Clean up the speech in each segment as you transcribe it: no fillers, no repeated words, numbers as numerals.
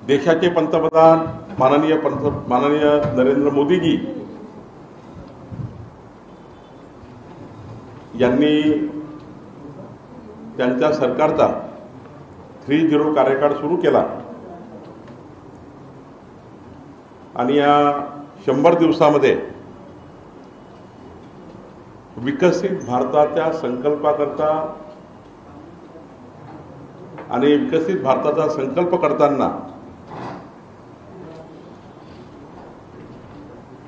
देशाचे पंतप्रधान माननीय नरेंद्र मोदीजी यांनी त्यांच्या सरकारचा 3-0 कार्यकाळ सुरू केला आणि या 100 दिवसामध्ये विकसित भारताच्या संकल्पाकरता आणि विकसित भारताचा संकल्प करताना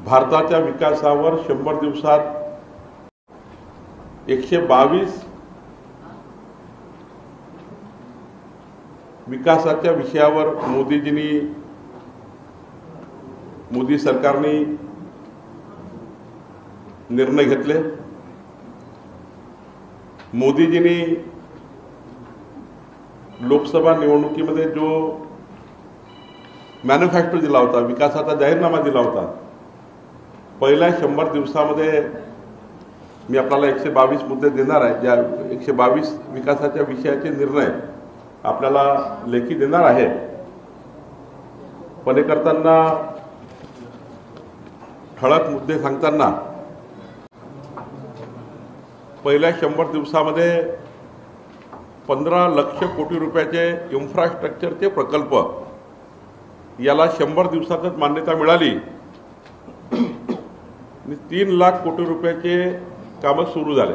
भारताच्या विकासावर 100 दिवसात 122 विकासाच्या विषयावर मोदी सरकारने निर्णय घेतले। मोदीजींनी लोकसभा निवडणुकीमध्ये जो मॅन्युफॅक्चर दिला होता, विकासाचा जाहीरनामा दिला होता, पहिल्या 100 दिवसामध्ये मी आपल्याला 122 मुद्दे देणार आहे। ज्या 122 विकासाच्या विषयाचे निर्णय आपल्याला लेखी देणार आहे। पण हे करताना ठळक मुद्दे सांगताना पहिल्या 100 दिवसामध्ये 15 लाख कोटी रुपयाचे इन्फ्रास्ट्रक्चरचे प्रकल्प याला 100 दिवसातच मान्यता मिळाली आणि 3 लाख कोटी रुपयाचे कामं सुरू झाले।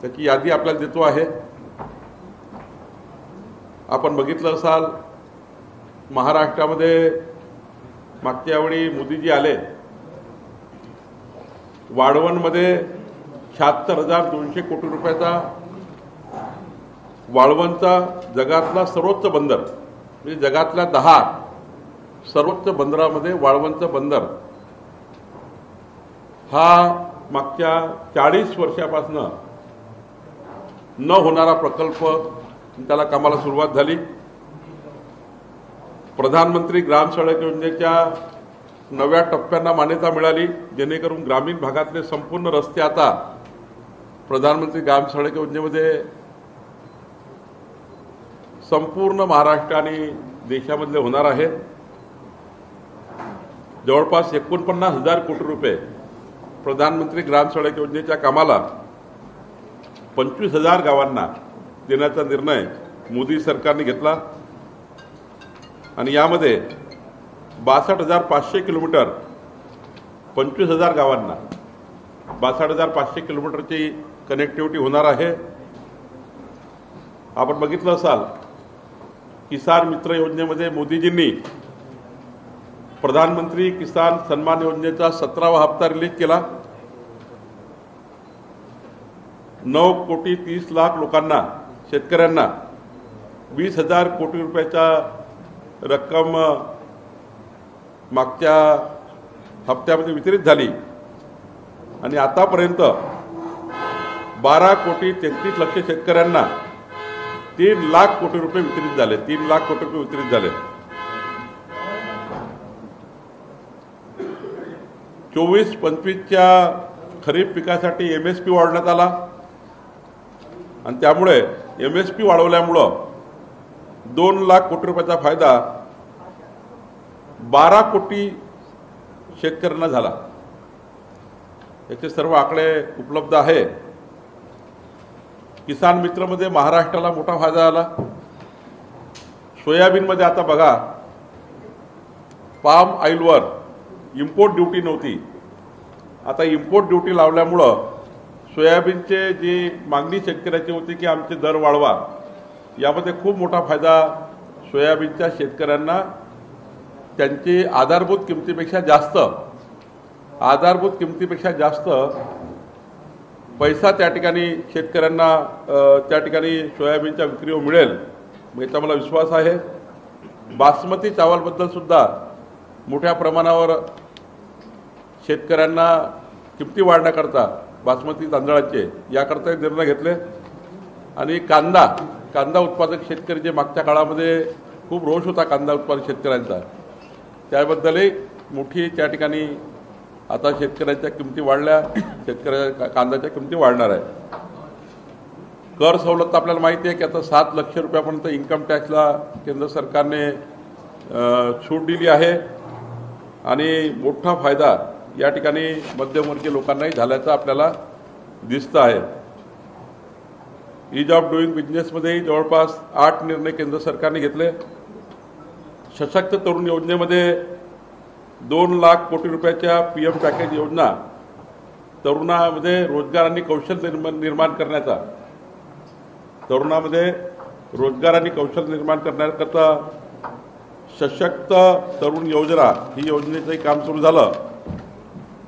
त्याची यादी आपल्याला देतो आहे। आपण बघितलं असाल, महाराष्ट्रामध्ये मागच्या वेळी मोदीजी आले, वाळवंटमध्ये 76,200 कोटी रुपयाचा वाळवंटचा जगातला सर्वोच्च बंदर, म्हणजे जगातल्या 10 सर्वोच्च बंदरामध्ये वाळवंटचं बंदर हा मागच्या 40 वर्षापासून न होणारा प्रकल्प, त्याला कामाला सुरुवात झाली। प्रधानमंत्री ग्राम सडक योजनेच्या 9व्या टप्प्यांना मान्यता मिळाली, जेणेकरून ग्रामीण भागातले संपूर्ण रस्ते आता प्रधानमंत्री ग्राम सडक योजनेमध्ये संपूर्ण महाराष्ट्र आणि देशामधले होणार आहे। जवळपास 49,000 कोटी रुपये प्रधानमंत्री ग्राम सडक योजनेच्या कामाला 25,000 गावांना देण्याचा निर्णय मोदी सरकारने घेतला आणि यामध्ये 62,500 किलोमीटर 25,000 गावांना 62,500 किलोमीटरची कनेक्टिव्हिटी होणार आहे। आपण बघितलं असाल, किसान मित्र योजनेमध्ये मोदीजींनी प्रधानमंत्री किसान सन्मान योजनेचा 17वा हप्ता रिलीज केला। 9,30,00,000 लोकांना, शेतकऱ्यांना 20,000 कोटी रुपयाचा रक्कम मागच्या हप्त्यामध्ये वितरित झाली आणि आतापर्यंत 12,33,00,000 शेतकऱ्यांना 3 लाख कोटी रुपये वितरित झाले। 3 लाख कोटी रुपये वितरित झाले। 24-25च्या खरीप पिकासाठी MSP वाढवण्यात आला आणि त्यामुळे MSP वाढवल्यामुळं 2 लाख कोटी रुपयाचा फायदा 12 कोटी शेतकऱ्यांना झाला। याचे सर्व आकडे उपलब्ध आहे। किसान मित्रमध्ये महाराष्ट्राला मोठा फायदा झाला। सोयाबीनमध्ये आता बघा, पाम ऑइलवर इम्पोर्ट ड्युटी नव्हती, आता इम्पोर्ट ड्युटी लावल्यामुळं सोयाबीनचे जी मागणी शेतकऱ्याची होती की आमचे दर वाढवा, यामध्ये खूप मोठा फायदा सोयाबीनच्या शेतकऱ्यांना त्यांची आधारभूत किमतीपेक्षा जास्त पैसा त्या ठिकाणी शेतकऱ्यांना त्या ठिकाणी सोयाबीनच्या विक्रीवर मिळेल, याचा मला विश्वास आहे। बासमती चावलबद्दल सुद्धा मोठ्या प्रमाणावर शेतकऱ्यांना किमती वाढण्याकरता बासमती तांदळाचे याकरता निर्णय घेतले आणि कांदा उत्पादक शेतकरी जे मागच्या काळामध्ये खूप रोष होता कांदा उत्पादक शेतकऱ्यांचा, त्याबद्दलही मोठी त्या ठिकाणी आता शेतकऱ्यांच्या किमती वाढल्या, शेतकऱ्याच्या कांद्याच्या किमती वाढणार आहे। कर सवलत आपल्याला माहिती आहे की आता 7 लाख रुपयापर्यंत इन्कम टॅक्सला केंद्र सरकारने सूट दिली आहे आणि मोठा फायदा या ठिकाणी मध्यमवर्गीय लोकांनाही झाल्याचं आपल्याला दिसतं आहे. ईज ऑफ डुईंग बिझनेसमध्येही जवळपास 8 निर्णय केंद्र सरकारने घेतले. सशक्त तरुण योजनेमध्ये 2 लाख कोटी रुपयाच्या PM पॅकेज योजना तरुणामध्ये रोजगार आणि कौशल्य निर्माण करण्याचा करण्याकरता सशक्त तरुण योजना ही योजनेचंही काम सुरू झालं.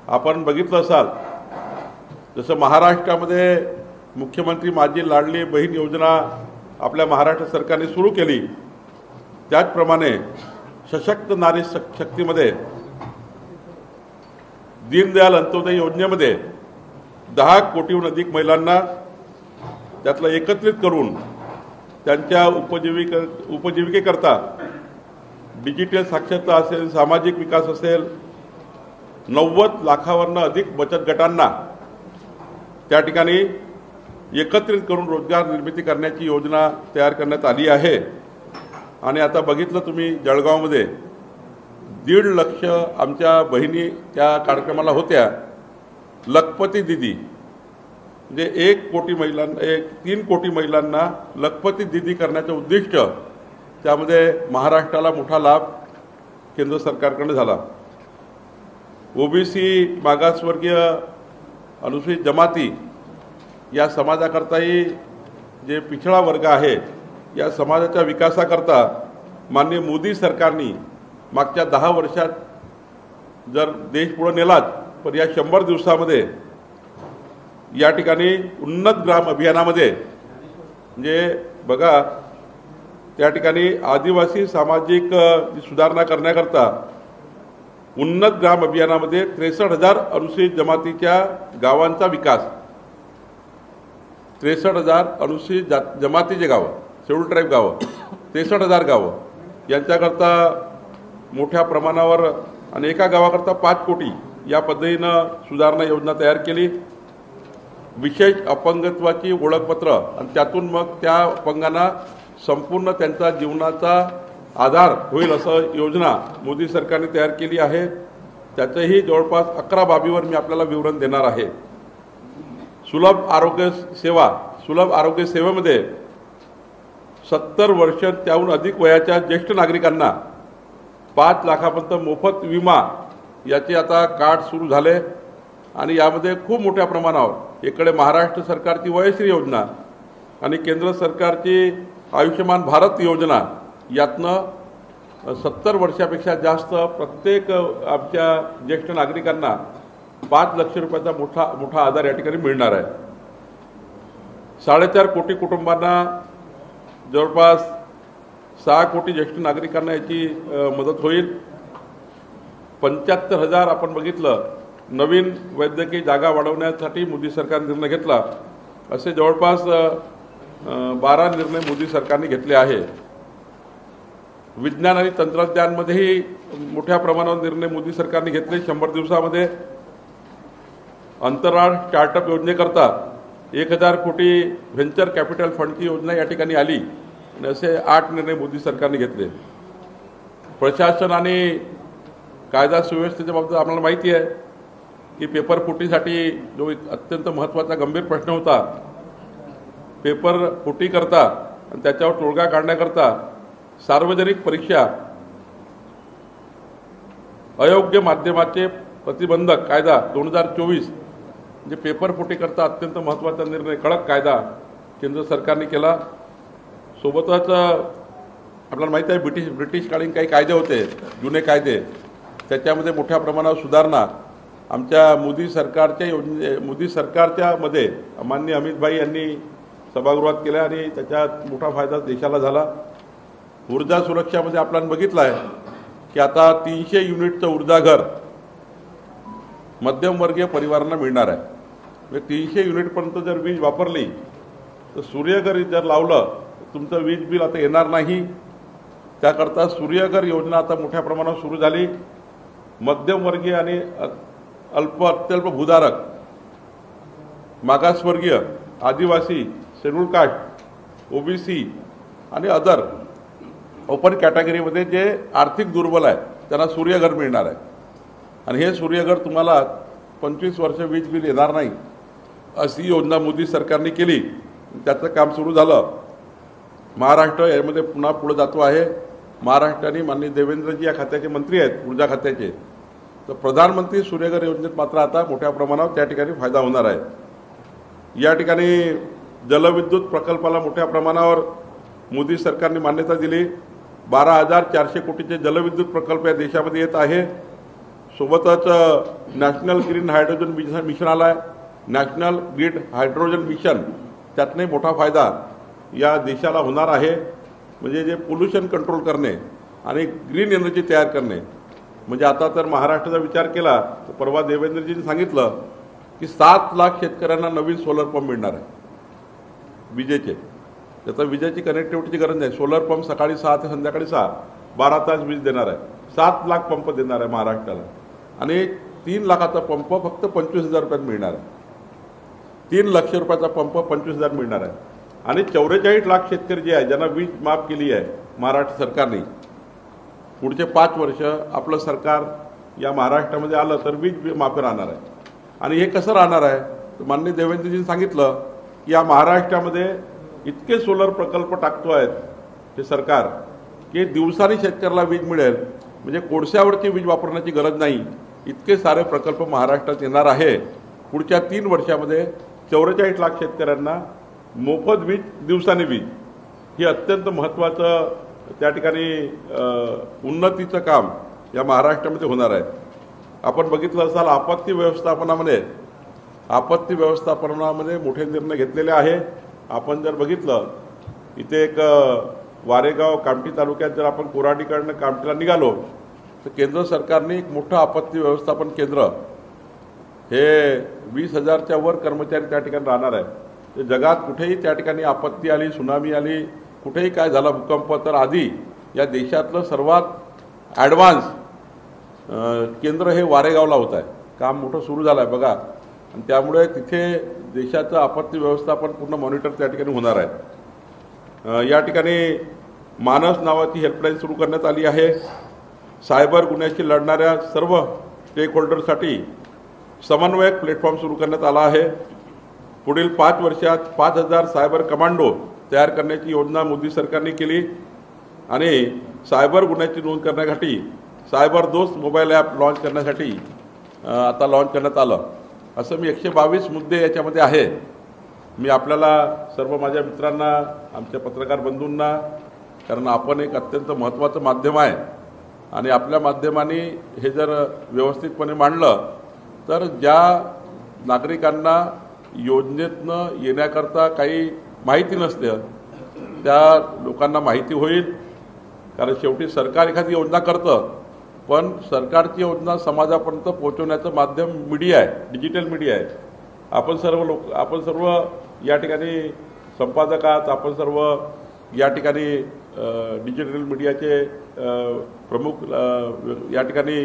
आपण बघितलं असाल जसं महाराष्ट्रामध्ये मुख्यमंत्री माझी लाडली बहीण योजना आपल्या महाराष्ट्र सरकारने सुरू केली, त्याचप्रमाणे सशक्त नारी शक्तीमध्ये दीनदयाल अंत्योदय योजनेमध्ये 10 कोटीहून अधिक महिलांना त्यातलं एकत्रित करून त्यांच्या उपजीविकेकरता डिजिटल साक्षरता असेल, सामाजिक विकास असेल, 90 लाखावरनं अधिक बचत गटांना त्या ठिकाणी एकत्रित करून रोजगार निर्मिती करण्याची योजना तयार करण्यात आली आहे. आणि आता बघितलं तुम्ही जळगावमध्ये 1.5 लाख आमच्या बहिणी त्या कार्यक्रमाला होत्या. लखपती दीदी म्हणजे 3 कोटी महिलांना लखपती दीदी करण्याचं उद्दिष्ट त्यामध्ये महाराष्ट्राला मोठा लाभ केंद्र सरकारकडे झाला. OBC मागासवर्गीय अनुसूचित जमाती या समाजाकरताही जे पिछडा वर्ग आहे या समाजाच्या विकासाकरता माननीय मोदी सरकारने मागच्या 10 वर्षात जर देश पुढे नेलाच तर या 100 दिवसामध्ये या ठिकाणी उन्नत ग्राम अभियानामध्ये म्हणजे बघा त्या ठिकाणी आदिवासी सामाजिक सुधारणा करण्याकरता उन्नत ग्राम अभियानामध्ये 63,000 अनुसूचित जमातीच्या गावांचा विकास, 63,000 अनुसूचित जमातीचे गावं, शेड्यूल ट्राईब गावं, 63,000 गावं यांच्याकरता मोठ्या प्रमाणावर आणि एका गावाकरता 5 कोटी या पद्धतीनं सुधारणा योजना तयार केली. विशेष अपंगत्वाची ओळखपत्र आणि त्यातून मग त्या अपंगांना संपूर्ण त्यांचा जीवनाचा आधार होईल असं योजना मोदी सरकारने तयार केली आहे. त्याचंही जवळपास 11 बाबीवर मी आपल्याला विवरण देणार आहे. सुलभ आरोग्य सेवेमध्ये 70 वर्ष त्याहून अधिक वयाच्या ज्येष्ठ नागरिकांना 5 लाखापर्यंत मोफत विमा याचे आता कार्ड सुरू झाले आणि यामध्ये खूप मोठ्या प्रमाणावर इकडे महाराष्ट्र सरकारची वयश्री योजना आणि केंद्र सरकारची आयुष्यमान भारत योजना यातनं 70 वर्षापेक्षा जास्त प्रत्येक आमच्या ज्येष्ठ नागरिकांना 5 लाख रुपयाचा मोठा आधार या ठिकाणी मिळणार आहे. 4.5 कोटी कुटुंबांना जवळपास 6 कोटी ज्येष्ठ नागरिकांना याची मदत होईल. 75,000 आपण बघितलं नवीन वैद्यकीय जागा वाढवण्यासाठी मोदी सरकारने निर्णय घेतला. असे जवळपास 12 निर्णय मोदी सरकारने घेतले आहे. विज्ञान आणि तंत्रज्ञानमध्येही मोठ्या प्रमाणावर निर्णय मोदी सरकारने घेतले. 100 दिवसामध्ये अंतराळ स्टार्टअप योजनेकरता 1,000 कोटी व्हेंचर कॅपिटल फंडची योजना या ठिकाणी आली आणि असे 8 निर्णय मोदी सरकारने घेतले. प्रशासन आणि कायदा सुव्यवस्थेच्या बाबतीत आपल्याला माहिती आहे की पेपर फुटीसाठी जो अत्यंत महत्त्वाचा गंभीर प्रश्न होता, पेपर फुटी करता आणि त्याच्यावर तोडगा काढण्याकरता सार्वजनिक परीक्षा अयोग्य माध्यमाचे प्रतिबंधक कायदा 2024 म्हणजे पेपर फुटी करता अत्यंत महत्त्वाचा निर्णय, कडक कायदा केंद्र सरकारने केला. सोबतच आपल्याला माहिती आहे ब्रिटिशकालीन काही कायदे होते, जुने कायदे, त्याच्यामध्ये मोठ्या प्रमाणावर सुधारणा आमच्या मोदी सरकारच्या मध्ये माननीय अमित भाई यांनी सभागृहात केल्या आणि त्याच्यात मोठा फायदा देशाला झाला. ऊर्जा सुरक्षामध्ये आपल्याला बघितलं आहे की आता 300 युनिटचं ऊर्जा घर मध्यमवर्गीय परिवारांना मिळणार आहे. म्हणजे 300 युनिटपर्यंत जर वीज वापरली तर सूर्यघर जर लावलं तर तुमचं वीज बिल आता येणार नाही. त्याकरता सूर्यघर योजना आता मोठ्या प्रमाणावर सुरू झाली. मध्यमवर्गीय आणि अत्यल्प भूधारक, ओपन कॅटेगरीमध्ये जे आर्थिक दुर्बल आहे त्यांना सूर्यघर मिळणार आहे. आणि हे सूर्यघर तुम्हाला 25 वर्ष वीज बिल येणार नाही अशी योजना मोदी सरकारने केली. त्याचं काम सुरू झालं. महाराष्ट्र यामध्ये पुन्हा पुढे जातो आहे. महाराष्ट्राने माननीय देवेंद्रजी या खात्याचे मंत्री आहेत, ऊर्जा खात्याचे. तर प्रधानमंत्री सूर्यघर योजनेत मात्र आता मोठ्या प्रमाणावर त्या ठिकाणी फायदा होणार आहे. या ठिकाणी जलविद्युत प्रकल्पाला मोठ्या प्रमाणावर मोदी सरकारने मान्यता दिली. 12,400 कोटीचे जलविद्युत प्रकल्प या देशामध्ये येत आहे. सोबतच नॅशनल ग्रीन हायड्रोजन मिशन आला आहे. नॅशनल ग्रीन हायड्रोजन मिशन त्यातने मोठा फायदा या देशाला होणार आहे. म्हणजे जे पोल्युशन कंट्रोल करणे आणि ग्रीन एनर्जी तयार करणे. म्हणजे आता तर महाराष्ट्राचा विचार केला तर परवा देवेंद्रजींनी सांगितलं की 7 लाख शेतकऱ्यांना नवीन सोलर पंप मिळणार आहे विजेचे. त्याचा विजेची कनेक्टिव्हिटीची गरज नाही. सोलर पंप सकाळी 6 ते संध्याकाळी 6 12 तास वीज देणार आहे. 7 लाख पंप देणार आहे महाराष्ट्राला. आणि 3 लाखाचा पंप फक्त 25,000 रुपयात मिळणार आहे. 3 लाख रुपयाचा पंप 25,000 मिळणार आहे. आणि 44 लाख शेतकरी जे आहे ज्यांना वीज माफ केली आहे महाराष्ट्र सरकारने, पुढचे 5 वर्ष आपलं सरकार या महाराष्ट्रामध्ये आलं तर वीज माफी राहणार आहे. आणि हे कसं राहणार आहे तर माननीय देवेंद्रजींनी सांगितलं की या महाराष्ट्रामध्ये इतके सोलर प्रकल्प टाकतो आहेत हे सरकार की दिवसानी शेतकऱ्याला वीज मिळेल. म्हणजे कोळशावरची वीज वापरण्याची गरज नाही. इतके सारे प्रकल्प महाराष्ट्रात येणार आहे. पुढच्या 3 वर्षामध्ये 44 लाख शेतकऱ्यांना मोफत वीज, दिवसानी वीज. ही अत्यंत महत्त्वाचं त्या ठिकाणी उन्नतीचं काम या महाराष्ट्रामध्ये होणार आहे. आपण बघितलं असाल आपत्ती व्यवस्थापनामध्ये मोठे निर्णय घेतलेले आहे. आपण जर बघितलं इथे एक वारेगाव कामठी तालुक्यात जर आपण कोराडीकडनं कामठीला निघालो तर केंद्र सरकारने एक मोठं आपत्ती व्यवस्थापन केंद्र, हे 20,000च्या वर कर्मचारी त्या ठिकाणी राहणार आहे. ते जगात कुठेही त्या ठिकाणी आपत्ती आली, सुनामी आली, कुठेही काय झाला भूकंप तर आधी या देशातलं सर्वात ॲडव्हान्स केंद्र हे वारेगावला होत आहे. काम मोठं सुरू झालं आहे बघा. आणि त्यामुळे तिथे देशाचं आपत्ती व्यवस्थापन पूर्ण मॉनिटर त्या ठिकाणी होणार आहे. या ठिकाणी मानस नावाची हेल्पलाईन सुरू करण्यात आली आहे. सायबर गुन्ह्याशी लढणाऱ्या सर्व स्टेक होल्डरसाठी समन्वयक प्लॅटफॉर्म सुरू करण्यात आला आहे. पुढील 5 वर्षात 5,000 सायबर कमांडो तयार करण्याची योजना मोदी सरकारने केली. आणि सायबर गुन्ह्याची नोंद करण्यासाठी सायबर दोस्त मोबाईल ॲप लॉन्च करण्यासाठी आता लॉन्च करण्यात आलं. असं मी 122 मुद्दे याच्यामध्ये आहे. मी आपल्याला सर्व माझ्या मित्रांना, आमच्या पत्रकार बंधूंना, कारण आपण एक अत्यंत महत्त्वाचं माध्यम आहे आणि आपल्या माध्यमाने हे जर व्यवस्थितपणे मांडलं तर ज्या नागरिकांना योजनेतनं येण्याकरता काही माहिती नसते त्या लोकांना माहिती होईल. कारण शेवटी सरकार एखादी योजना करतं पण सरकारची योजना समाजापर्यंत पोहोचवण्याचं माध्यम मीडिया आहे, डिजिटल मीडिया आहे. आपण सर्व या ठिकाणी संपादक आहात. आपण सर्व या ठिकाणी डिजिटल मीडियाचे प्रमुख या ठिकाणी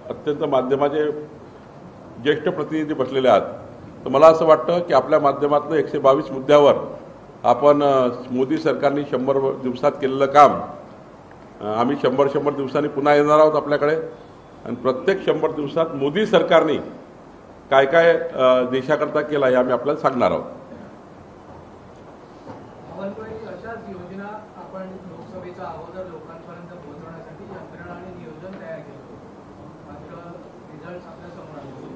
अत्यंत माध्यमाचे ज्येष्ठ प्रतिनिधी बसलेले आहात. तर मला असं वाटतं की आपल्या माध्यमातून 122 मुद्द्यावर आपण मोदी सरकारने 100 दिवसात केलेलं काम आम्ही 100 दिवसांनी पुन्हा येणार आहोत आपल्याकडे. आणि प्रत्येक 100 दिवसात मोदी सरकारने काय काय देशाकरता केला हे आम्ही आपल्याला सांगणार आहोत. अशाच योजना आपण लोकसभेच्या अगोदर लोकांपर्यंत पोहोचवण्यासाठी यंत्रणा आणि नियोजन तयार केलं. मात्र रिझल्ट आपल्या समोर आले.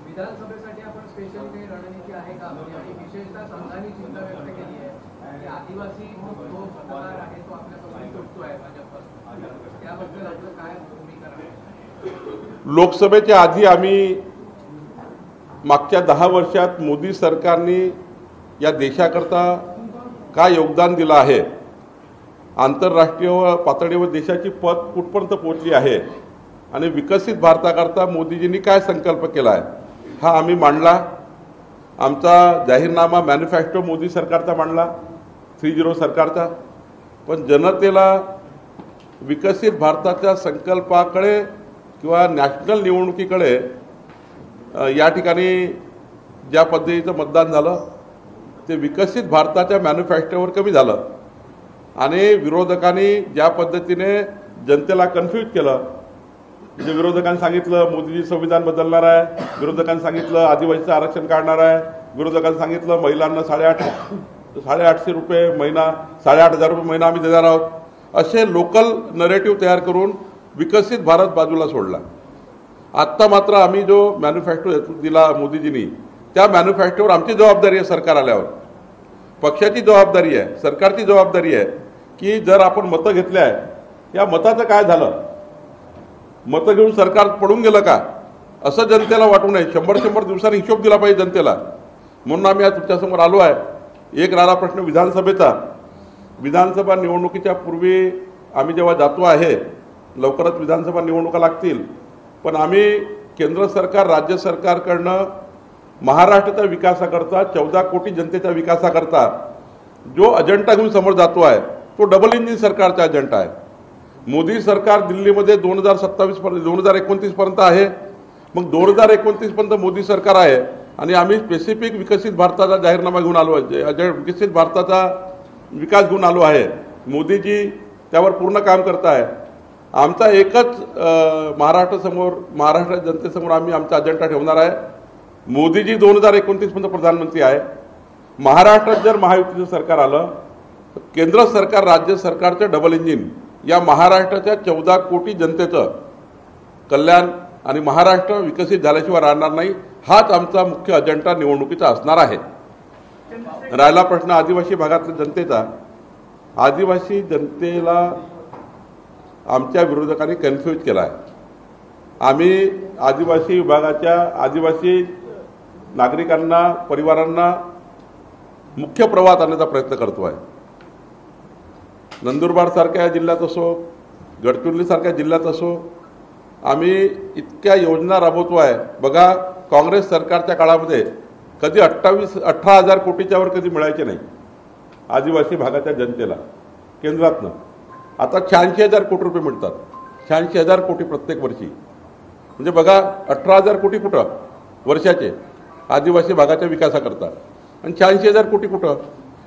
विधानसभेसाठी आपण स्पेशल काही रणनीती आहे का? आणि विशेषतः संघाने चिंता व्यक्त केली आहे की आदिवासी जो मतदार आहे तो आपल्यापासून तुटतो आहे भाजपपासून. त्याबद्दल आपलं काय भूमिका आहे? लोकसभेच्या आधी आम्ही मागच्या 10 वर्षात मोदी सरकारने या देशाकरता काय योगदान दिलं आहे, आंतरराष्ट्रीय पातळीवर देशाची पत कुठपर्यंत पोहोचली आहे आणि विकसित भारताकरता मोदीजींनी काय संकल्प केला आहे हा आम्ही मांडला. आमचा जाहीरनामा मॅनिफेस्टो मोदी सरकारचा मांडला, 3-0 सरकारचा. पण जनतेला विकसित भारताच्या संकल्पाकडे किंवा नॅशनल निवडणुकीकडे या ठिकाणी ज्या पद्धतीचं मतदान झालं ते विकसित भारताच्या मॅनिफेस्टोवर कमी झालं. आणि विरोधकांनी ज्या पद्धतीने जनतेला कन्फ्यूज केलं, म्हणजे विरोधकांनी सांगितलं मोदीजी संविधान बदलणार आहे, विरोधकांनी सांगितलं आदिवासीचं आरक्षण काढणार आहे, विरोधकांनी सांगितलं महिलांना 850 रुपये महिना, 8,500 रुपये महिना आम्ही देणार आहोत, असे लोकल नरेटिव्ह तयार करून विकसित भारत बाजूला सोडला. आत्ता मात्र आम्ही जो मॅन्युफॅक्चर दिला मोदीजींनी, त्या मॅन्युफॅक्चरवर आमची जबाबदारी आहे. सरकार आल्यावर पक्षाची जबाबदारी आहे, सरकारची जबाबदारी आहे की जर आपण मतं घेतले आहे, या मताचं काय झालं, मतं घेऊन सरकार पडून गेलं का, असं जनतेला वाटू नये. 100 दिवसांनी हिशोब दिला पाहिजे जनतेला. म्हणून आम्ही आज तुमच्यासमोर आलो आहे. एक राहिला प्रश्न विधानसभेचा. विधानसभा निवडणुकीच्या पूर्वी आम्ही जेव्हा जातो आहे, लवकरच विधानसभा निवडणुका लागतील, पण आम्ही केंद्र सरकार राज्य सरकारकडनं महाराष्ट्राच्या विकासाकरता 14 कोटी जनतेच्या विकासाकरता जो अजेंडा घेऊन समोर जातो आहे, तो डबल इंजिन सरकारचा अजेंडा आहे. मोदी सरकार दिल्लीमध्ये 2029 पर्यंत आहे. मग 2029 पर्यंत मोदी सरकार आहे आणि आम्ही स्पेसिफिक विकसित भारताचा जाहीरनामा घेऊन आलो आहे, विकसित भारताचा विकास घेऊन आलो आहे. मोदीजी त्यावर पूर्ण काम करत आहे. आमचा एकच महाराष्ट्र जनतेसमोर आम्ही आमचा अजेंडा ठेवणार आहे. मोदीजी 2029 पर्यंत प्रधानमंत्री आहे. महाराष्ट्रात जर महायुतीचं सरकार आलं तर केंद्र सरकार राज्य सरकारचं डबल इंजिन या महाराष्ट्राच्या 14 कोटी जनतेचं कल्याण आणि महाराष्ट्र विकसित झाल्याशिवाय राहणार नाही, हाच आमचा मुख्य अजेंडा निवडणुकीचा असणार आहे. राहिला प्रश्न आदिवासी भागातल्या जनतेचा. आदिवासी जनतेला आमच्या विरोधकांनी कन्फ्यूज केला आहे. आम्ही आदिवासी विभागाच्या आदिवासी नागरिकांना परिवारांना मुख्य प्रवाहात आणण्याचा प्रयत्न करतो आहे. नंदुरबारसारख्या जिल्ह्यात असो, गडचिरोलीसारख्या जिल्ह्यात असो, आम्ही इतक्या योजना राबवतो आहे. बघा, काँग्रेस सरकारच्या काळामध्ये कधी 18,000 कोटीच्यावर कधी मिळायचे नाही आदिवासी भागाच्या जनतेला केंद्रातनं. आता 86,000 कोटी रुपये मिळतात. 86,000 कोटी प्रत्येक वर्षी. म्हणजे बघा, 18,000 कोटी कुठं वर्षाचे आदिवासी भागाच्या विकासाकरता, आणि 86,000 कोटी कुठं.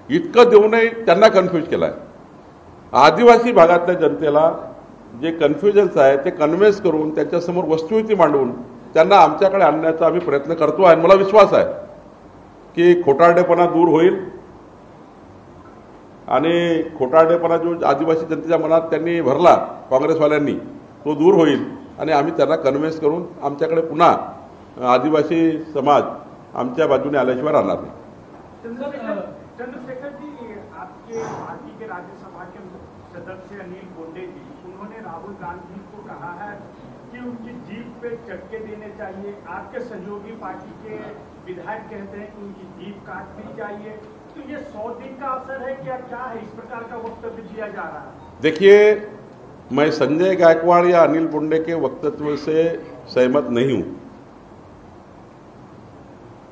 इतकं देऊनही त्यांना कन्फ्यूज केलं आहे. आदिवासी भागातल्या जनतेला जे कन्फ्युजन्स आहे ते कन्व्हेन्स करून त्यांच्यासमोर वस्तुस्थिती मांडून त्यांना आमच्याकडे आणण्याचा आम्ही प्रयत्न करतो आहे. मला विश्वास आहे की खोटारडेपणा दूर होईल आणि खोटारडेपणा जो आदिवासी जनतेच्या मनात त्यांनी भरला काँग्रेसवाल्यांनी, तो दूर होईल आणि आम्ही त्यांना कन्व्हेन्स करून आमच्याकडे पुन्हा आदिवासी समाज आमच्या बाजूने आल्याशिवाय राहणार नाही. चंद्रशेखर जी, आपके पार्टी के राज्यसभा के सदस्य अनिल बोंडे जी, उन्होंने राहुल गांधी को कहा है कि उनकी जीप पे चटके देने चाहिए. आपके सहयोगी पार्टी के विधायक कहते हैं कि उनकी जीप काट दी चाहिए. तो ये 100 दिन का अवसर है क्या है, इस प्रकार का वक्तव्य दिया जा रहा है? देखिए, मैं संजय गायकवाड़ या अनिल बोंडे के वक्तव्य से सहमत नहीं हूं.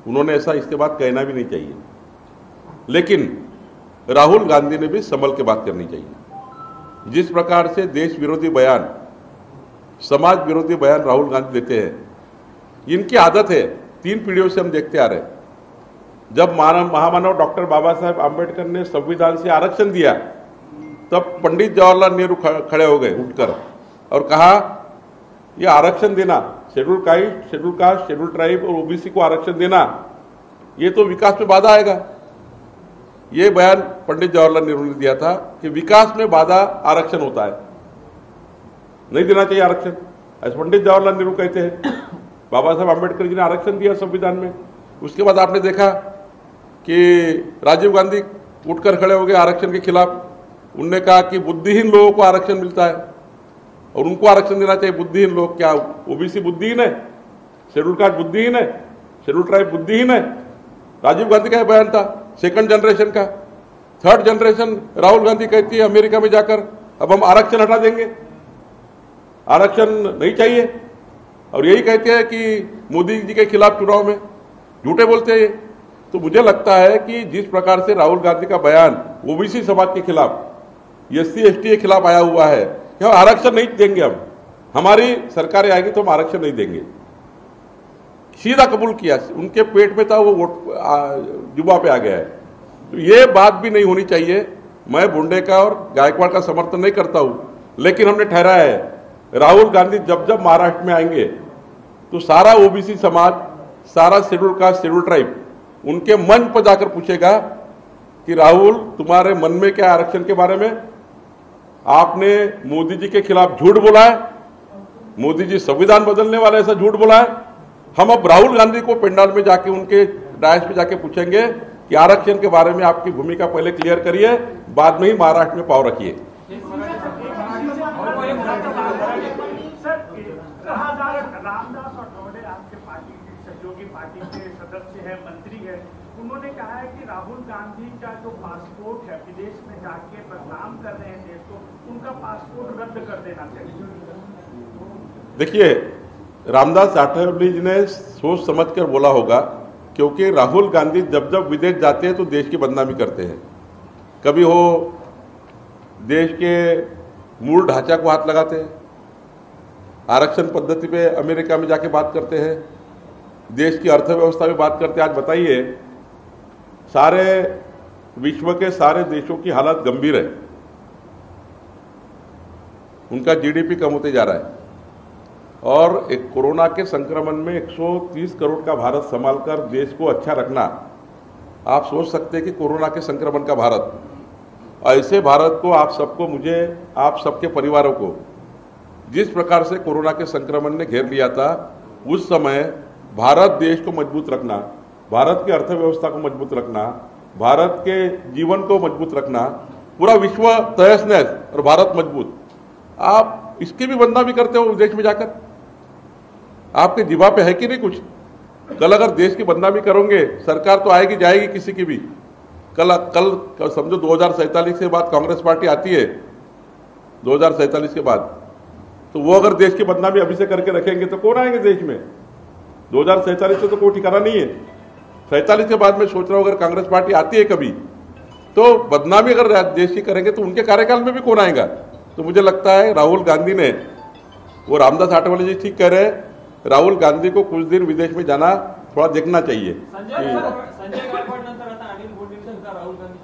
उन्होंने ऐसा इसके बाद कहना भी नहीं चाहिए. लेकिन राहुल गांधी ने भी संभल के बात करनी चाहिए. जिस प्रकार से देश विरोधी बयान, समाज विरोधी बयान राहुल गांधी देते हैं, इनकी आदत है. 3 पीढ़ियों से हम देखते आ रहे हैं. जब महामानव डॉक्टर बाबा साहेब आम्बेडकर ने संविधान से आरक्षण दिया, तब पंडित जवाहरलाल नेहरू खड़े हो गए उठकर और कहा, ये आरक्षण देना, शेड्यूल कास्ट, शेड्यूल ट्राइब और ओबीसी को आरक्षण देना, ये तो विकास में बाधा आएगा. ये बयान पंडित जवाहरलाल नेहरू ने दिया था कि विकास में बाधा आरक्षण होता है, नहीं देना चाहिए आरक्षण, ऐसे पंडित जवाहरलाल नेहरू कहते हैं. बाबा साहब आम्बेडकर जी ने आरक्षण दिया संविधान में. उसके बाद आपने देखा कि राजीव गांधी उठकर खड़े हो गए आरक्षण के खिलाफ. उनने कहा कि बुद्धिहीन लोगों को आरक्षण मिलता है और उनको आरक्षण देना चाहिए. बुद्धिहीन लोग क्या ओबीसी बुद्धिहीन है, शेड्यूल कास्ट बुद्धिहीन है, शेड्यूल ट्राइब बुद्धिहीन है? राजीव गांधी का बयान था. सेकंड जनरेशन का. थर्ड जनरेशन राहुल गांधी कहती है अमेरिका में जाकर, अब हम आरक्षण हटा देंगे, आरक्षण नहीं चाहिए, और यही कहते हैं कि मोदी जी के खिलाफ चुनाव में झूठे बोलते हैं. तो मुझे लगता है कि जिस प्रकार से राहुल गांधी का बयान ओबीसी समाज के खिलाफ, एससी एसटी के खिलाफ आया हुआ है कि हम आरक्षण नहीं देंगे, हम हमारी सरकारें आएगी तो हम आरक्षण नहीं देंगे, सीधा कबूल किया. उनके पेट में था, वो वोट जुबा पे आ गया है. तो ये बात भी नहीं होनी चाहिए. मैं बुंडे का और गायकवाड़ का समर्थन नहीं करता हूं, लेकिन हमने ठहराया है राहुल गांधी जब जब महाराष्ट्र में आएंगे तो सारा ओबीसी समाज, सारा शेड्यूल कास्ट, शेड्यूल ट्राइब उनके मंच पर जाकर पूछेगा कि राहुल तुम्हारे मन में क्या आरक्षण के बारे में? आपने मोदी जी के खिलाफ झूठ बोला है, मोदी जी संविधान बदलने वाले ऐसा झूठ बोला है। हम अब राहुल गांधी को पंडाल में जाके उनके डायस पे जाके पूछेंगे कि आरक्षण के बारे में आपकी भूमिका पहले क्लियर करिए, बाद में ही महाराष्ट्र में पाव रखिए। रामदास अठवले आपके पार्टी की सहयोगी पार्टी के सदस्य है, मंत्री है, उन्होंने कहा है कि राहुल गांधी का जो पासपोर्ट है विदेश में जाके बदनाम कर रहे हैं देश को, उनका पासपोर्ट रद्द कर देना चाहिए। देखिए, रामदास अठवले जी ने सोच समझकर बोला होगा, क्योंकि राहुल गांधी जब जब विदेश जाते हैं तो देश की बदनामी करते हैं। कभी वो देश के मूल ढांचा को हाथ लगाते हैं, आरक्षण पद्धति पे अमेरिका में जाके बात करते हैं, देश की अर्थव्यवस्था में बात करते हैं। आज बताइए, सारे विश्व के सारे देशों की हालत गंभीर है, उनका जीडीपी कम होते जा रहा है और एक कोरोना के संक्रमण में 130 करोड़ का भारत संभालकर देश को अच्छा रखना, आप सोच सकते हैं कि कोरोना के संक्रमण का भारत, ऐसे भारत को आप सबको, मुझे, आप सबके परिवारों को जिस प्रकार से कोरोना के संक्रमण ने घेर लिया था, उस समय भारत देश को मजबूत रखना, भारत की अर्थव्यवस्था को मजबूत रखना, भारत के जीवन को मजबूत रखना, पूरा विश्व तहस नहस और भारत मजबूत, आप इसकी भी बदनामी करते हो विदेश में जाकर। आपके जिभा पे है कि नहीं कुछ? कल अगर देश की बदनामी करोगे, सरकार तो आएगी जाएगी किसी की भी। कल समझो 2047 के बाद कांग्रेस पार्टी आती है, 2047 के बाद, तो वो अगर देश की बदनामी अभी से करके रखेंगे तो कौन आएंगे देश में? 2047 से तो कोई ठिकाना नहीं है। 47 के बाद मैं सोच रहा हूँ अगर कांग्रेस पार्टी आती है कभी, तो बदनामी अगर देश की करेंगे तो उनके कार्यकाल में भी कौन आएगा? तो मुझे लगता है राहुल गांधी ने, वो रामदास आठवले जी ठीक कह रहे हैं, राहुल गांधी को कुछ दिन विदेश में जाना थोड़ा देखना चाहिए।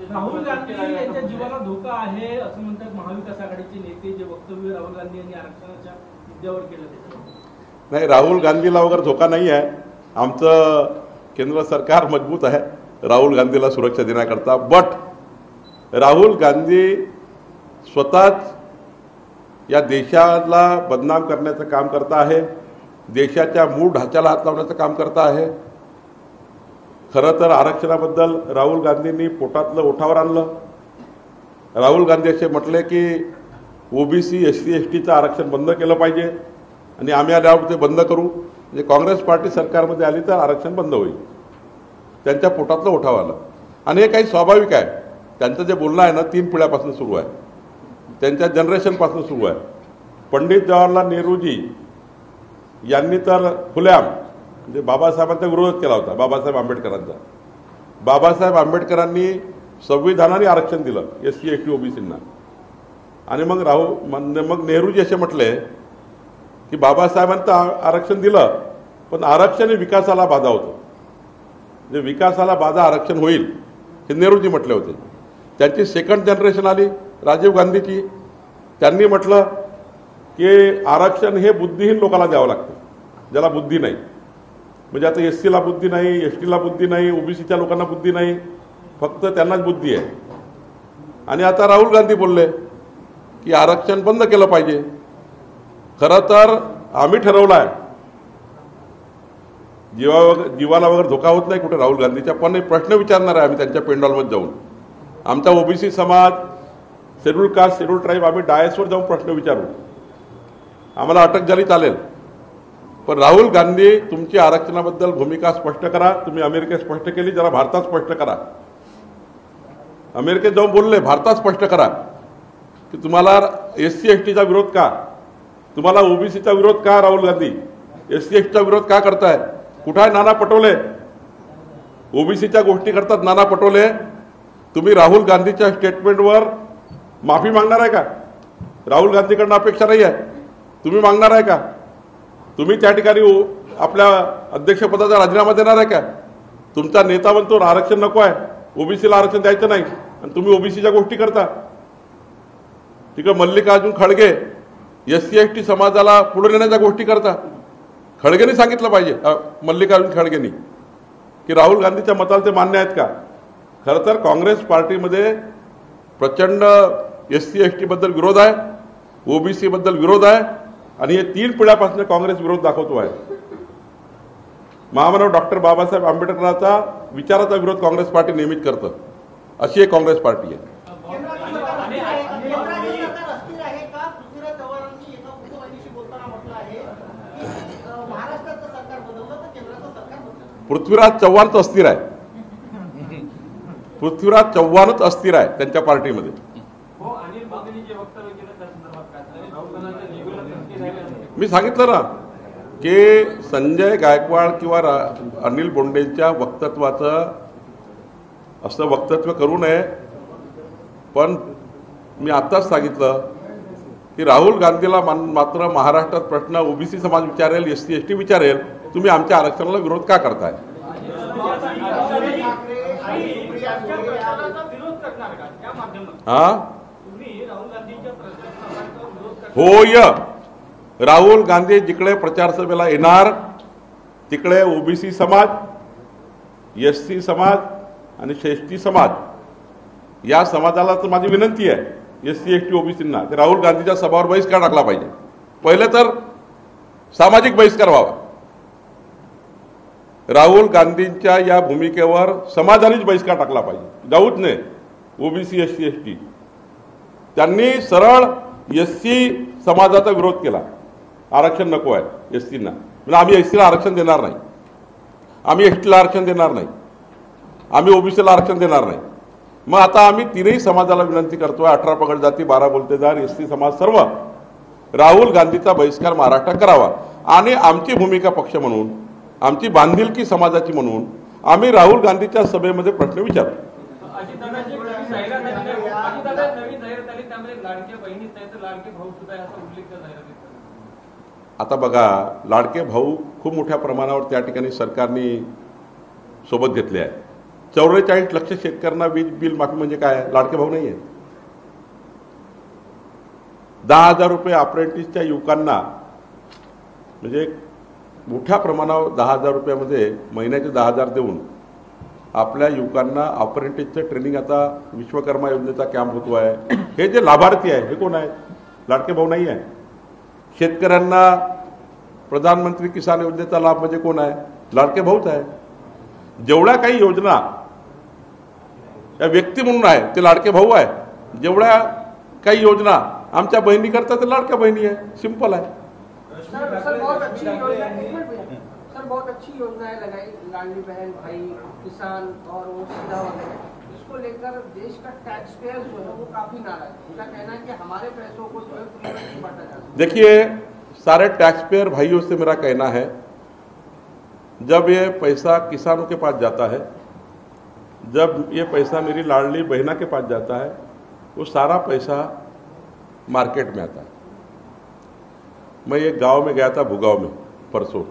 राहुल गांधी यांच्या जीवाला धोका आहे असं म्हणतात महाविकास आघाडीचे नेते, जे वक्तव्य राहुल गांधी यांनी आरक्षणाच्या मुद्द्यावर केलं त्याच्यावर? नाही, राहुल गांधीला वगैरे धोका नाही आहे, आमचं केंद्र सरकार मजबूत आहे राहुल गांधीला सुरक्षा देण्याकरता। बट राहुल गांधी स्वतःच या देशाला बदनाम करण्याचं काम करता आहे, देशाच्या मूळ ढाच्याला हात लावण्याचं काम करता आहे। खरं तर आरक्षणाबद्दल राहुल गांधींनी पोटातलं ओठावर आणलं। राहुल गांधी असे म्हटले की ओबीसी एससी एसटीचं आरक्षण बंद केलं पाहिजे आणि आम्ही आल्यावर ते बंद करू, म्हणजे काँग्रेस पार्टी सरकारमध्ये आली तर आरक्षण बंद होईल। त्यांच्या पोटातलं ओठावर आलं आणि हे काही स्वाभाविक आहे। त्यांचं जे बोलणं आहे ना 3 पिढ्यापासून सुरू आहे, त्यांच्या जनरेशनपासून सुरू आहे। पंडित जवाहरलाल नेहरूजी यांनी तर खुलेआम म्हणजे बाबासाहेबांचा विरोध केला होता, बाबासाहेब आंबेडकरांचा। बाबासाहेब आंबेडकरांनी संविधानाने आरक्षण दिलं एससी एसटी ओबीसींना, आणि मग नेहरूजी असे म्हटले की बाबासाहेबांचं आरक्षण दिलं, पण आरक्षण हे विकासाला बाधा होतं, म्हणजे विकासाला बाधा आरक्षण होईल हे नेहरूजी म्हटले होते। त्यांची सेकंड जनरेशन आली राजीव गांधीची, त्यांनी म्हटलं की आरक्षण हे बुद्धिहीन लोकांना द्यावं लागतं, ज्याला बुद्धी नाही। म्हणजे आता एससीला बुद्धी नाही, एसटीला बुद्धी नाही, ओबीसीच्या लोकांना बुद्धी नाही, फक्त त्यांनाच बुद्धी आहे। आणि आता राहुल गांधी बोलले की आरक्षण बंद केलं पाहिजे। खरं तर आम्ही ठरवलं आहे, जीवाला वगैरे धोका होत नाही कुठे राहुल गांधीच्या, पण एक प्रश्न विचारणार आहे आम्ही त्यांच्या पेंडॉलमध्ये जाऊन। आमचा ओबीसी समाज, शेड्यूल कास्ट, शेड्यूल ट्राइब, आम्ही डायसवर जाऊन प्रश्न विचारू, आम्हाला अटक झाली चालेल, पण राहुल गांधी तुमची आरक्षणाबद्दल भूमिका स्पष्ट करा। तुम्ही अमेरिकेत स्पष्ट केली, जरा भारतात स्पष्ट करा। अमेरिकेत जाऊन बोलले, भारतात स्पष्ट करा की तुम्हाला एससी एसटीचा विरोध का, तुम्हाला ओबीसीचा विरोध का? राहुल गांधी एससी एसटीचा विरोध का करताय? कुठे आहे नाना पटोले? ओबीसीच्या गोष्टी करतात नाना पटोले। तुम्ही राहुल गांधीच्या स्टेटमेंटवर माफी मागणार आहे का? राहुल गांधीकडनं अपेक्षा नाही आहे, तुम्ही मागणार आहे का? तुम्ही त्या ठिकाणी आपल्या अध्यक्षपदाचा राजीनामा देणार आहे का? तुमचा नेता म्हणतो आरक्षण नको आहे, ओबीसीला आरक्षण द्यायचं नाही, आणि तुम्ही ओबीसीच्या गोष्टी करता. तिकडे मल्लिकार्जुन खळगे SC ST समाजाला पुढे नेण्याच्या गोष्टी करता. खळगेंनी सांगितलं पाहिजे, मल्लिकार्जुन खळगेंनी, की राहुल गांधीच्या मताला ते मान्य आहेत का. खरं तर काँग्रेस पार्टीमध्ये प्रचंड SC ST बद्दल विरोध आहे, ओबीसी बद्दल विरोध आहे आणि हे 3 पिढ्यापासून काँग्रेस विरोध दाखवतो आहे. महामानव डॉक्टर बाबासाहेब आंबेडकरांचा विचाराचा विरोध काँग्रेस पार्टी नेहमीच करतं. अशी एक काँग्रेस पार्टी आहे. पृथ्वीराज चव्हाणच अस्थिर आहे. पृथ्वीराज चव्हाणच अस्थिर आहे त्यांच्या पार्टीमध्ये. मी सांगितलं ना की संजय गायकवाड किंवा अनिल बोंडेंच्या वक्तव्याचं असं वक्तव्य करू नये. पण मी आत्ताच सांगितलं की राहुल गांधीला मात्र महाराष्ट्रात प्रश्न ओबीसी समाज विचारेल, SC ST विचारेल, तुम्ही आमच्या आरक्षणाला विरोध का करताय. होय, राहुल गांधी जिकडे प्रचार सभेला येणार तिकडे ओबीसी समाज, SC समाज आणि ST समाज या समाजाला तर माझी विनंती आहे, SC ST ओबीसींना, की राहुल गांधीच्या सभावर बहिष्कार टाकला पाहिजे. पहिले तर सामाजिक बहिष्कार व्हावा. राहुल गांधींच्या या भूमिकेवर समाजानेच बहिष्कार टाकला पाहिजे, जाऊच नाही ओबीसी SC ST. त्यांनी सरळ SC समाजाचा विरोध केला, आरक्षण नको आहे SCना, म्हणजे आम्ही SCला आरक्षण देणार नाही, आम्ही STला आरक्षण देणार नाही, आम्ही ओबीसीला आरक्षण देणार नाही. मग आता आम्ही 3ही समाजाला विनंती करतोय, 18 पगड जाती, 12 बोलतेदार, SC समाज सर्व, राहुल गांधीचा बहिष्कार महाराष्ट्रात करावा. आणि आमची भूमिका पक्ष म्हणून, आमची बांधिलकी समाजाची म्हणून आम्ही राहुल गांधीच्या सभेमध्ये प्रश्न विचारतो. आता बघा, लाडके भाऊ खूप मोठ्या प्रमाणावर त्या ठिकाणी सरकारने सोबत घेतले आहे. 44 लक्ष शेतकऱ्यांना वीज बिल माफी म्हणजे काय, लाडके भाऊ नाही आहे. 10,000 रुपये अप्रेंटिसच्या युवकांना, म्हणजे मोठ्या प्रमाणावर 10,000 रुपयामध्ये महिन्याचे 10,000 देऊन आपल्या युवकांना अप्रेंटिसचं ट्रेनिंग, आता विश्वकर्मा योजनेचा कॅम्प होतो आहे. हे जे लाभार्थी आहे हे कोण आहेत, लाडके भाऊ नाही आहे. शेतकऱ्यांना प्रधानमंत्री किसान योजनेचा लाभ म्हणजे कोण आहे, लाडके भाऊच आहे. जेवढ्या काही योजना या व्यक्ती म्हणून आहे ते लाडके भाऊ आहे. जेवढ्या काही योजना आमच्या बहिणी करतात ते लाडक्या बहिणी आहे. सिंपल आहे. सर बहुत अच्छी योजना है, सर बहुत अच्छी योजना है लगाई, लाडली बहन भाई किसान और वो सीधा वगैरह, इसको लेकर देश का टैक्स पेयर जो है वो काफी नाराज है. उनका कहना है कि हमारे पैसों को जो है फ्री में नहीं बांटा जाता. देखिए, सारे टैक्स पेयर भाइयों से मेरा कहना है, जब ये पैसा किसानों के पास जाता है, जब ये पैसा मेरी लाडली बहना के पास जाता है, वो सारा पैसा मार्केट में आता है. मैं एक गांव में गया था, भुगांव में, परसों.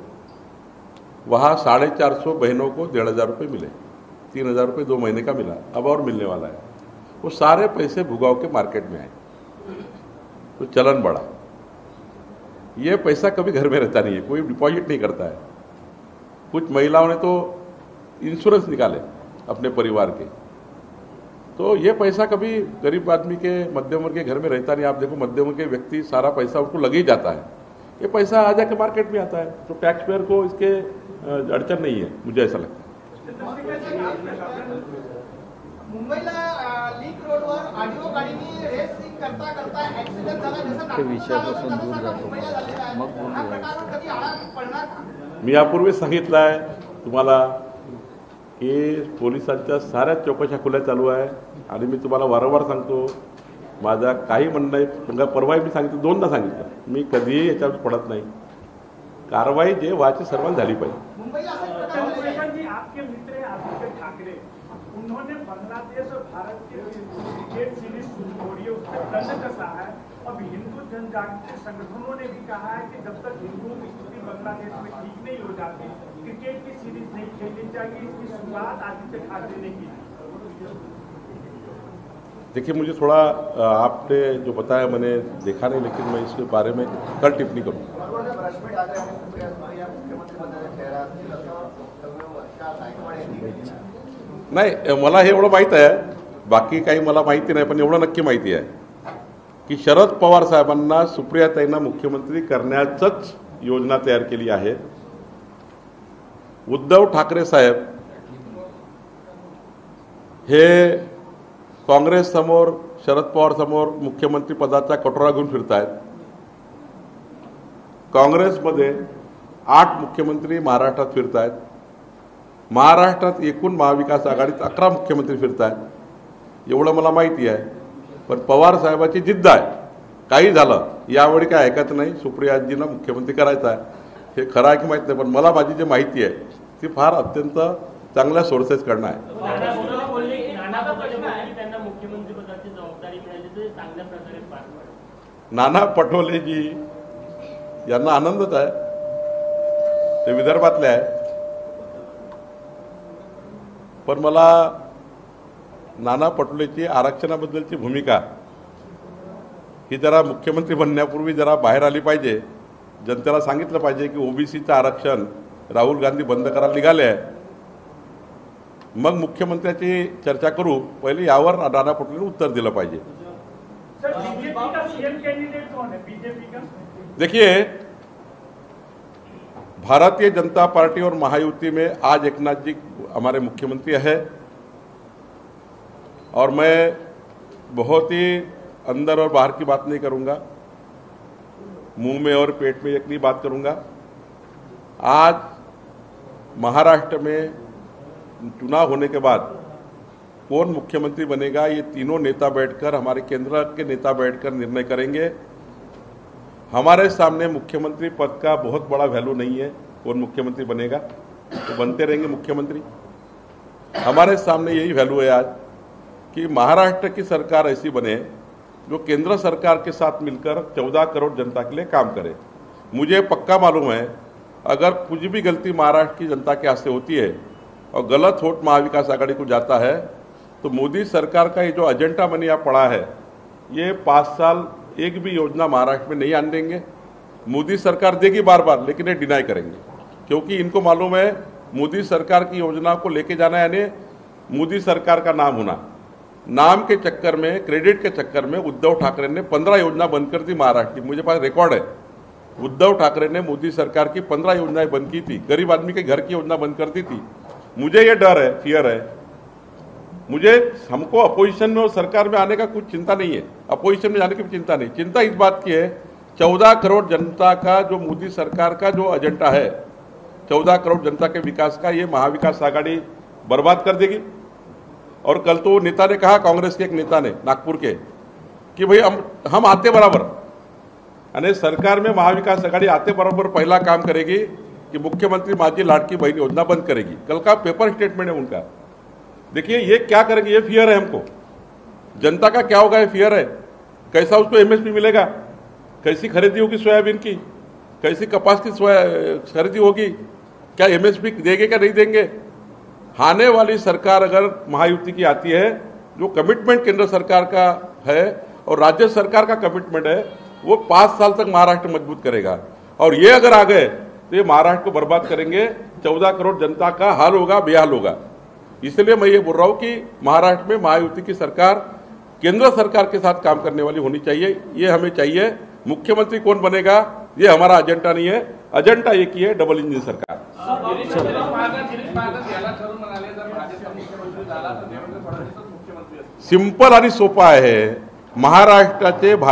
वहाँ 450 बहनों को 1,500 रुपये मिले, 3,000 रुपये 2 महीने का मिला, अब और मिलने वाला है. वो सारे पैसे भुगांव के मार्केट में आए, तो चलन बढ़ा. ये पैसा कभी घर में रहता नहीं है, कोई डिपॉजिट नहीं करता है. कुछ महिलाओं ने तो इंश्योरेंस निकाले अपने परिवार के. तो ये पैसा कभी गरीब आदमी के, मध्यम वर्ग के घर में रहता नहीं. आप देखो, मध्यम वर्ग के व्यक्ति सारा पैसा उनको लग ही जाता है. ये पैसा आ जाके मार्केट में आता है, तो टैक्स पेयर को इसके अड़चन नहीं है, मुझे ऐसा लगता है. मुंबईला लीक रोडवर ऑडिओ गाडीने रेसिंग करता करता ऍक्सिडेंट झाला, जसं विषयापासून दूर जातो. मग हा प्रकार कधी आळा पडणार का? मी यापूर्वी सांगितलं आहे तुम्हाला की पोलिसांच्या साऱ्या चौकशा खुल्या चालू आहे. आणि मी तुम्हाला वारंवार सांगतो, माझा काही म्हणणं आहे. परवाही मी सांगितलं, 2दा सांगितलं, मी कधीही याच्यावर पडत नाही. कारवाई जे व्हायची सर्वांनी झाली पाहिजे. आपके मित्र आदित्य ठाकरे, उन्होंने बांग्लादेश और भारत के क्रिकेट सीरीज छोड़ी है, उसका दंड कसा है. अब हिंदू जनजागृति संगठनों ने भी कहा है कि जब तक हिंदुओं की स्थिति बांग्लादेश में ठीक नहीं हो जाती, क्रिकेट की सीरीज नहीं खेलनी चाहिए. इसकी शुरुआत आदित्य ठाकरे ने की. देखिए, मुझे थोड़ा आपने जो बताया मैंने देखा नहीं, लेकिन मैं इसके बारे में कल टिप्पणी करूँगा। नाही, मला हे एवढं माहीत आहे, बाकी काही मला माहिती नाही, पण एवढं नक्की माहिती आहे की शरद पवार साहेबांना सुप्रियाताईंना मुख्यमंत्री करण्याचंच योजना तयार केली आहे। उद्धव ठाकरे साहेब हे काँग्रेस समोर, शरद पवार समोर मुख्यमंत्री पदाचा कटोरा घेऊन फिरतायत। काँग्रेसमध्ये 8 मुख्यमंत्री महाराष्ट्रात फिरतायत। महाराष्ट्रात एकूण महाविकास आघाडीत 11 मुख्यमंत्री फिरतायत। एवढं मला माहिती आहे, पण पवार साहेबाची जिद्द आहे, काही झालं यावेळी काय ऐकायचं नाही, सुप्रियाजींना मुख्यमंत्री करायचं आहे। हे खरं आहे की माहीत नाही, पण मला माझी जी माहिती आहे ती फार अत्यंत चांगल्या सोर्सेसकडनं आहे। नाना पटोलेजी यांना आनंदच आहे, ते विदर्भातले आहे, पण मला नाना पटोलेची आरक्षणाबद्दलची भूमिका ही जरा मुख्यमंत्री बनण्यापूर्वी जरा बाहेर आली पाहिजे। जनतेला सांगितलं पाहिजे की ओबीसीचं आरक्षण राहुल गांधी बंद करायला निघाले आहे, मग मुख्यमंत्र्याची चर्चा करू, पहिले यावर नाना पटोलेंनी उत्तर दिलं पाहिजे। सर, बीजेपी का सीएम कैंडिडेट कौन है? बीजेपी का? देखिए, भारतीय जनता पार्टी और महायुति में आज एकनाथ जी हमारे मुख्यमंत्री है, और मैं बहुत ही अंदर और बाहर की बात नहीं करूंगा, मुंह में और पेट में एक नहीं बात करूंगा। आज महाराष्ट्र में चुनाव होने के बाद कौन मुख्यमंत्री बनेगा, ये तीनों नेता बैठकर, हमारे केंद्र के नेता बैठकर निर्णय करेंगे। हमारे सामने मुख्यमंत्री पद का बहुत बड़ा वैल्यू नहीं है, कौन मुख्यमंत्री बनेगा तो बनते रहेंगे मुख्यमंत्री। हमारे सामने यही वैल्यू है आज कि महाराष्ट्र की सरकार ऐसी बने जो केंद्र सरकार के साथ मिलकर 14 करोड़ जनता के लिए काम करे। मुझे पक्का मालूम है, अगर कुछ भी गलती महाराष्ट्र की जनता के हाथ से होती है और गलत वोट महाविकास आघाड़ी को जाता है, तो मोदी सरकार का ये जो एजेंडा मनी यहाँ पड़ा है, ये 5 साल एक भी योजना महाराष्ट्र में नहीं आने देंगे। मोदी सरकार देगी बार बार, लेकिन ये डिनाई करेंगे, क्योंकि इनको मालूम है मोदी सरकार की योजना को लेके जाना, यानी मोदी सरकार का नाम होना। नाम के चक्कर में, क्रेडिट के चक्कर में उद्धव ठाकरे ने 15 योजना बंद कर दी महाराष्ट्र की। मुझे पास रिकॉर्ड है, उद्धव ठाकरे ने मोदी सरकार की 15 योजनाएं बंद की थी, गरीब आदमी के घर की योजना बंद कर दी थी। मुझे ये डर है, फियर है, हमको अपोजिशन में और सरकार में आने का कुछ चिंता नहीं है, अपोजिशन में जाने की भी चिंता नहीं। चिंता इस बात की है, 14 करोड़ जनता का जो मोदी सरकार का जो एजेंडा है, 14 करोड़ जनता के विकास का, ये महाविकास आघाड़ी बर्बाद कर देगी। और कल तो नेता ने कहा, कांग्रेस के एक नेता ने नागपुर के, कि भाई हम आते बराबर, यानी सरकार में महाविकास आघाड़ी आते बराबर पहला काम करेगी कि मुख्यमंत्री माझी लाडकी बहन योजना बंद करेगी। कल का पेपर स्टेटमेंट है उनका। देखिए ये क्या करेंगे, ये फियर है हमको। जनता का क्या होगा, ये फियर है। कैसा उसको एमएसपी मिलेगा, कैसी खरीदी होगी सोयाबीन की, कैसी कपास की खरीदी होगी, क्या एमएसपी देंगे क्या नहीं देंगे। आने वाली सरकार अगर महायुति की आती है, जो कमिटमेंट केंद्र सरकार का है और राज्य सरकार का कमिटमेंट है, वो 5 साल तक महाराष्ट्र मजबूत करेगा। और ये अगर आ गए तो ये महाराष्ट्र को बर्बाद करेंगे, 14 करोड़ जनता का हाल होगा, बेहाल होगा। इसलिए मैं ये बोल रहा हूं कि महाराष्ट्र में महायुति की सरकार केंद्र सरकार के साथ काम करने वाली होनी चाहिए, ये हमें चाहिए। मुख्यमंत्री कौन बनेगा ये हमारा एजेंडा नहीं है, एजेंडा एक ही है, डबल इंजन सरकार। सिंपल आणि सोपा आहे। महाराष्ट्राचे